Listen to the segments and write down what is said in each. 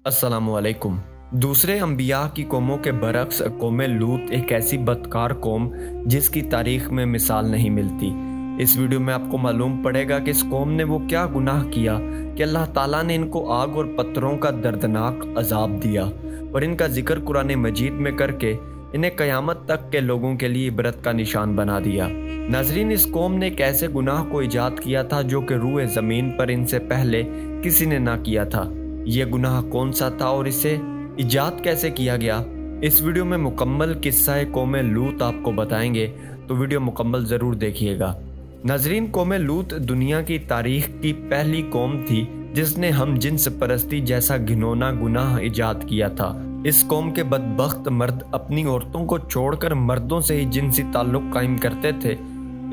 अस्सलामुअलैकुम। दूसरे अंबिया की कौमों के बरक्स कौम लूत एक ऐसी बदकार कौम जिसकी तारीख में मिसाल नहीं मिलती। इस वीडियो में आपको मालूम पड़ेगा कि इस कौम ने वो क्या गुनाह किया कि अल्लाह ताला ने इनको आग और पत्थरों का दर्दनाक अजाब दिया और इनका जिक्र कुरान मजीद में करके इन्हें क़यामत तक के लोगों के लिए इबरत का निशान बना दिया। नाज़रीन, इस कौम ने एक ऐसे गुनाह को ईजाद किया था जो कि रूए ज़मीन पर इनसे पहले किसी ने ना किया था। ये गुनाह कौन सा था और इसे इजाद कैसे किया गया, इस वीडियो में मुकम्मल किस्सा कौम लूत आपको बताएंगे, तो वीडियो मुकम्मल ज़रूर देखिएगा। नाज़रीन, कौम लूत दुनिया की तारीख की पहली कौम थी जिसने हम जिन्स परस्ती जैसा घिनौना गुनाह इजाद किया था। इस कौम के बदबख्त मर्द अपनी औरतों को छोड़कर मर्दों से ही जिनसी ताल्लुक कायम करते थे।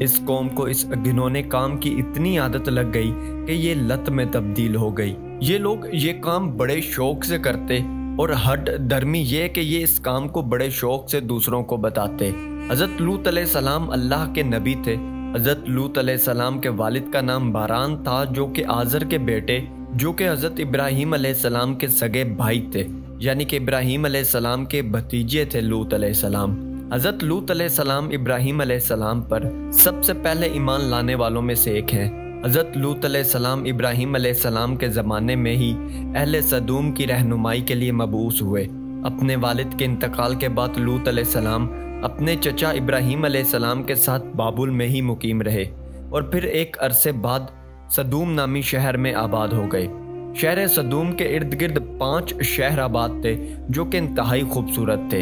इस कौम को इस घिनौने काम की इतनी आदत लग गई कि ये लत में तब्दील हो गई। ये लोग ये काम बड़े शौक से करते और हद दर्मी ये कि ये इस काम को बड़े शौक से दूसरों को बताते। हज़रत लूत अलैहिस्सलाम अल्लाह के नबी थे। हज़रत लूत अलैहिस्सलाम के वालिद का नाम बारान था, जो कि आज़र के बेटे जो कि हज़रत इब्राहीम अलैहिस्सलाम के सगे भाई थे, यानी कि इब्राहीम अलैहिस्सलाम के भतीजे थे लूत अलैहिस्सलाम। हज़रत लूत अलैहिस्सलाम इब्राहीम अलैहिस्सलाम पर सबसे पहले ईमान लाने वालों में से एक हैं। हज़रत लूत अलैहिस्सलाम इब्राहीम अलैहिस्सलाम के ज़माने में ही अहले सदूम की रहनुमाई के लिए मबऊस हुए। अपने वालिद के इंतकाल के बाद लूत अलैहिस्सलाम अपने चचा इब्राहीम अलैहिस्सलाम के साथ बाबुल में ही मुकीम रहे और फिर एक अरसे बाद सदूम नामी शहर में आबाद हो गए। शहर सदूम के इर्द गिर्द 5 शहर आबाद थे जो कि इंतहाई खूबसूरत थे।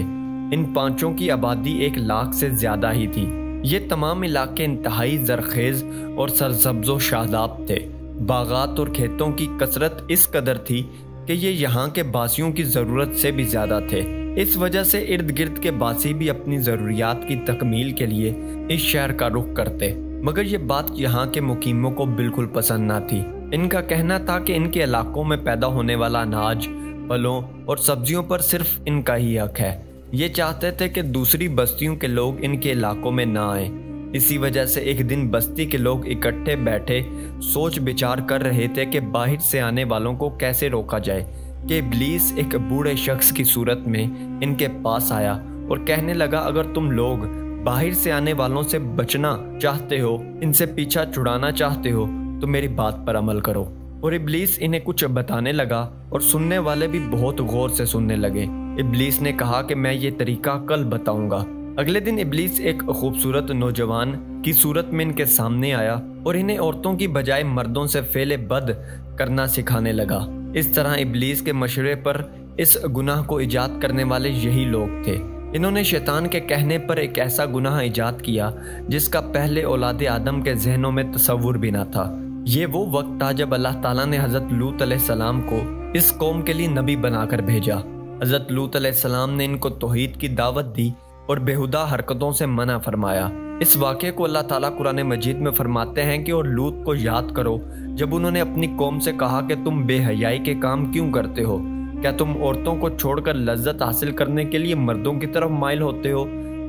इन 5 की आबादी 1 लाख से ज़्यादा ही थी। ये तमाम इलाके इंतहाई जरखेज़ और सरसब्ज़ो शादाब थे। बागात और खेतों की कसरत इस कदर थी कि ये यहाँ के बासियों की ज़रूरत से भी ज़्यादा थे। इस वजह से इर्द गिर्द के बासी भी अपनी ज़रूरियात की तकमील के लिए इस शहर का रुख करते, मगर ये बात यहाँ के मुकीमों को बिल्कुल पसंद ना थी। इनका कहना था कि इनके इलाकों में पैदा होने वाला अनाज, फलों और सब्जियों पर सिर्फ इनका ही हक है। ये चाहते थे कि दूसरी बस्तियों के लोग इनके इलाकों में ना आए। इसी वजह से एक दिन बस्ती के लोग इकट्ठे बैठे सोच विचार कर रहे थे कि बाहर से आने वालों को कैसे रोका जाए कि इब्लीस एक बूढ़े शख्स की सूरत में इनके पास आया और कहने लगा, अगर तुम लोग बाहर से आने वालों से बचना चाहते हो, इनसे पीछा छुड़ाना चाहते हो, तो मेरी बात पर अमल करो। और इब्लीस इन्हें कुछ बताने लगा और सुनने वाले भी बहुत गौर से सुनने लगे। इब्लीस ने कहा कि मैं ये तरीका कल बताऊंगा। अगले दिन इब्लीस एक खूबसूरत नौजवान की सूरत में इनके सामने आया और इन्हें औरतों की बजाय मर्दों से फेले बद करना सिखाने लगा। इस तरह इब्लीस के मशवरे पर इस गुनाह को ईजाद करने वाले यही लोग थे। इन्होंने शैतान के कहने पर एक ऐसा गुनाह ईजाद किया जिसका पहले औलाद आदम के जहनों में तसव्वुर भी ना था। ये वो वक्त था जब अल्लाह ताला ने हज़रत लूत अलैहिस्सलाम को इस कौम के लिए नबी बनाकर भेजा। हज़रत लूत अलैहिस्सलाम ने इनको तौहीद की दावत दी और बेहुदा हरकतों से मना फरमाया। इस वाक़े को अल्लाह ताला कुरान मजीद में फरमाते हैं कि और लूत को याद करो जब उन्होंने अपनी कौम से कहा कि तुम बेहयाई के काम क्यों करते हो? क्या तुम औरतों को छोड़कर लज्जत हासिल करने के लिए मर्दों की तरफ माइल होते हो?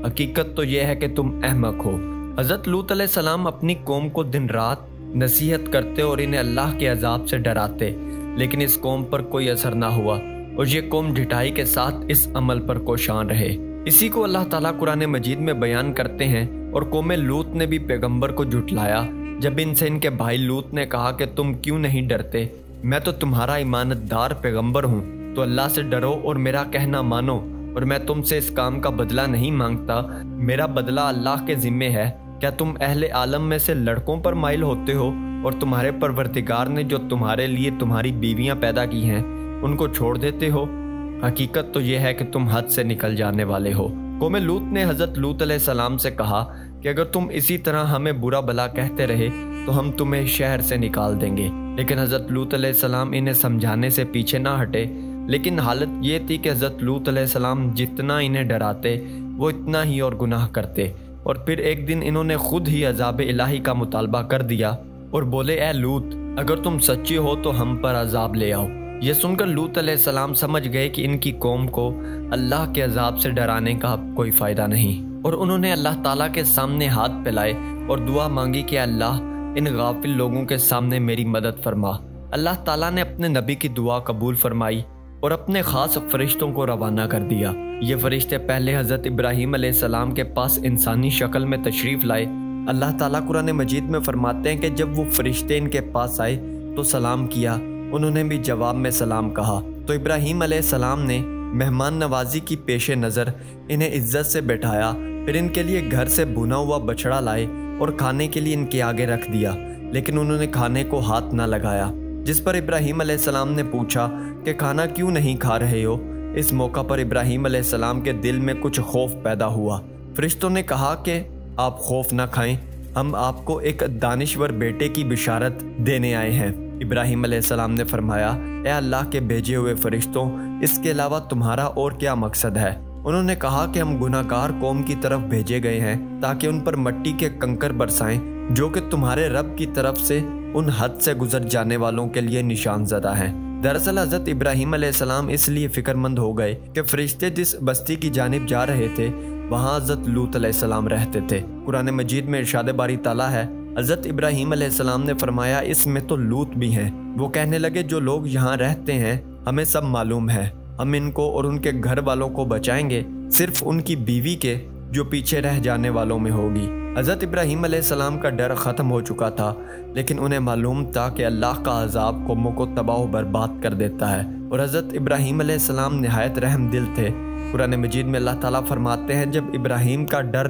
हकीकत तो यह है कि तुम अहमक हो। हज़रत लूत अलैहिस्सलाम अपनी कौम को दिन रात नसीहत करते और इन्हें अल्लाह के अजाब से डराते, लेकिन इस कौम पर कोई असर ना हुआ और ये कौम ढिठाई के साथ इस अमल पर कोशान रहे। इसी को अल्लाह ताला कुरान मजीद में बयान करते हैं। और कौम लूत ने भी पैगंबर को झुटलाया जब इनसे इनके भाई लूत ने कहा कि तुम क्यों नहीं डरते? मैं तो तुम्हारा ईमानदार पैगंबर हूँ, तो अल्लाह से डरो और मेरा कहना मानो, और मैं तुमसे इस काम का बदला नहीं मांगता, मेरा बदला अल्लाह के जिम्मे है। क्या तुम अहले आलम में से लड़कों पर माइल होते हो और तुम्हारे परवरदिगार ने जो तुम्हारे लिए तुम्हारी बीवियां पैदा की हैं उनको छोड़ देते हो? हकीकत तो यह है कि तुम हद से निकल जाने वाले हो। कौम लूत ने हज़रत लूत अलैहिस्सलाम से कहा कि अगर तुम इसी तरह हमें बुरा भला कहते रहे तो हम तुम्हें शहर से निकाल देंगे। लेकिन हज़रत लूत अलैहिस्सलाम इन्हें समझाने से पीछे ना हटे। लेकिन हालत ये थी कि हज़रत लूत अलैहिस्सलाम जितना इन्हें डराते वो इतना ही और गुनाह करते। और फिर एक दिन इन्होंने खुद ही अजाब इलाही का मुतालबा कर दिया और बोले, ए लूत, अगर तुम सच्चे हो तो हम पर अजाब ले आओ। ये सुनकर लूत अलैहिस्सलाम समझ गए कि इनकी कौम को अल्लाह के अजाब से डराने का कोई फ़ायदा नहीं, और उन्होंने अल्लाह ताला के सामने हाथ फैलाए और दुआ मांगी कि अल्लाह इन गाफिल लोगों के सामने मेरी मदद फरमा। अल्लाह ताला ने अपने नबी की दुआ कबूल फरमाई اور اپنے خاص فرشتوں کو روانہ کر دیا۔ یہ فرشتے پہلے حضرت ابراہیم علیہ السلام کے پاس انسانی شکل میں تشریف لائے۔ اللہ تعالیٰ قرآن مجید میں فرماتے ہیں کہ جب وہ فرشتے ان کے پاس آئے تو سلام کیا، انہوں نے بھی جواب میں سلام کہا۔ تو ابراہیم علیہ السلام نے مہمان نوازی کی پیش نظر انہیں عزت سے بٹھایا، پھر ان کے لیے گھر سے بھنا ہوا بچڑا لائے اور کھانے کے لیے ان کے آگے رکھ دیا، لیکن انہوں نے کھانے کو ہاتھ نہ لگایا، جس پر ابراہیم علیہ السلام نے پوچھا کہ کھانا کیوں نہیں کھا رہے ہو؟ اس موقع پر ابراہیم علیہ السلام کے دل میں کچھ خوف پیدا ہوا۔ فرشتوں نے کہا کہ آپ خوف نہ کھائیں، ہم آپ کو ایک دانشور بیٹے کی بشارت دینے آئے ہیں۔ ابراہیم علیہ السلام نے فرمایا، اے اللہ کے بھیجے ہوئے فرشتوں، اس کے علاوہ تمہارا اور کیا مقصد ہے؟ انہوں نے کہا کہ ہم گناہگار قوم کی طرف بھیجے گئے ہیں تاکہ ان پر مٹی کے کنکر برسائیں جو کہ تمہارے رب کی طرف سے ان حد سے گزر جانے والوں کے لیے نشان زدہ ہیں۔ دراصل حضرت ابراہیم علیہ السلام اس لیے فکر مند ہو گئے کہ فرشتے جس بستی کی جانب جا رہے تھے وہاں حضرت لوط علیہ السلام رہتے تھے۔ قرآن مجید میں ارشاد باری تعالیٰ ہے، حضرت ابراہیم علیہ السلام نے فرمایا اس میں تو لوط بھی ہیں۔ وہ کہنے لگے جو لوگ یہاں رہتے ہیں ہمیں سب معلوم ہے، ہم ان کو اور ان کے گھر والوں کو بچائیں گے، صرف ان کی بیوی کے جو پیچھے رہ جانے والوں میں ہوگی۔ حضرت ابراہیم علیہ السلام کا ڈر ختم ہو چکا تھا، لیکن انہیں معلوم تھا کہ اللہ کا عذاب قوموں کو تباہ و برباد کر دیتا ہے، اور حضرت ابراہیم علیہ السلام نہایت رحم دل تھے۔ قرآن مجید میں اللہ تعالیٰ فرماتے ہیں جب ابراہیم کا ڈر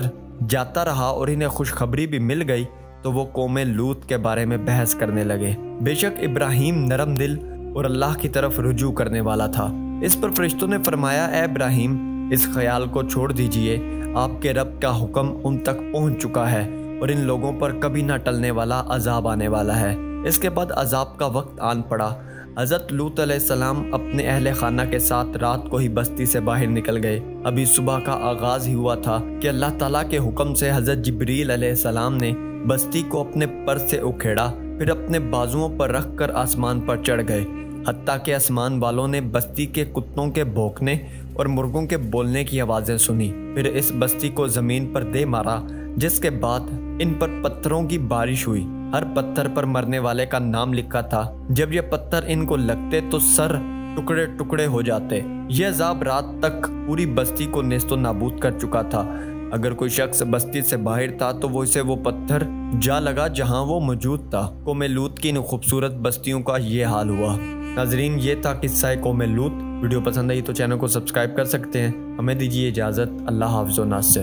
جاتا رہا اور انہیں خوشخبری بھی مل گئی تو وہ قوم لوط کے بارے میں بحث کرنے لگے۔ بے شک ابراہیم نرم دل اور اللہ کی طرف رجوع کرنے والا تھا۔ اس پر فرشتوں نے فرمایا، اے ابراہیم اس خیال کو چھوڑ دیجئے، آپ کے رب کا حکم ان تک پہنچ چکا ہے اور ان لوگوں پر کبھی نہ ٹلنے والا عذاب آنے والا ہے۔ اس کے بعد عذاب کا وقت آن پڑا۔ حضرت لوط علیہ السلام اپنے اہل خانہ کے ساتھ رات کو ہی بستی سے باہر نکل گئے۔ ابھی صبح کا آغاز ہی ہوا تھا کہ اللہ تعالیٰ کے حکم سے حضرت جبریل علیہ السلام نے بستی کو اپنے پر سے اکھیڑا، پھر اپنے بازوؤں پر رکھ کر آسمان پر چڑھ گئے، حتیٰ کہ آسمان والوں نے بستی کے کتوں کے بھونکنے اور مرغوں کے بولنے کی آوازیں سنی۔ پھر اس بستی کو زمین پر دے مارا، جس کے بعد ان پر پتھروں کی بارش ہوئی۔ ہر پتھر پر مرنے والے کا نام لکھا تھا۔ جب یہ پتھر ان کو لگتے تو سر ٹکڑے ٹکڑے ہو جاتے۔ یہ عذاب رات تک پوری بستی کو نیست و نابود کر چکا تھا۔ اگر کوئی شخص بستی سے باہر تھا تو اسے وہ پتھر جا لگا جہاں وہ موجود تھا۔ قوم لوط کی ان خوبصورت بستیوں کا یہ حال ہوا۔ ناظرین، یہ تھا قصہ قوم لوط۔ ویڈیو پسند آئی تو چینل کو سبسکرائب کر سکتے ہیں۔ ہمیں دیجیے اجازت۔ اللہ حافظ و ناصر۔